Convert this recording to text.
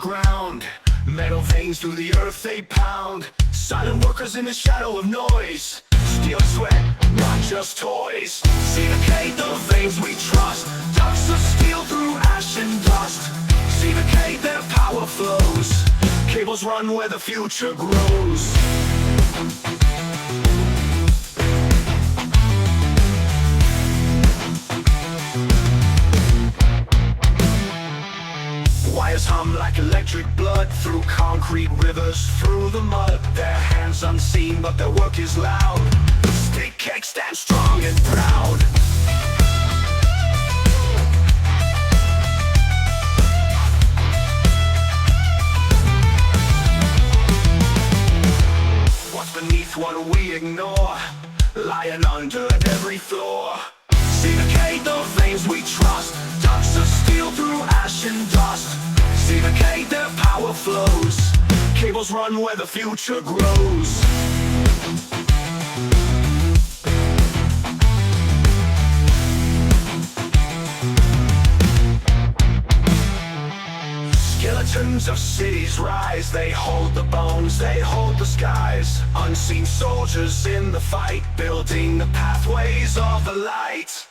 underground. Metal veins through the earth they pound. Silent workers in the shadow of noise. Steel sweat, not just toys. ZVKT, the veins we trust. Ducts of steel through ash and dust. ZVKT, their power flows. Cables run where the future grows. Wires hum like electric blood through concrete rivers, through the mud. Their hands unseen, but their work is loud. Stick cake stand strong and proud. What's beneath what we ignore, lying under every floor. ZVKT, the veins we trust. Ducts of steel through ash and dust. ZVKT, their power flows. Cables run where the future grows. Skeletons of cities rise. They hold the bones, they hold the skies. Unseen soldiers in the fight, building the pathways of the light.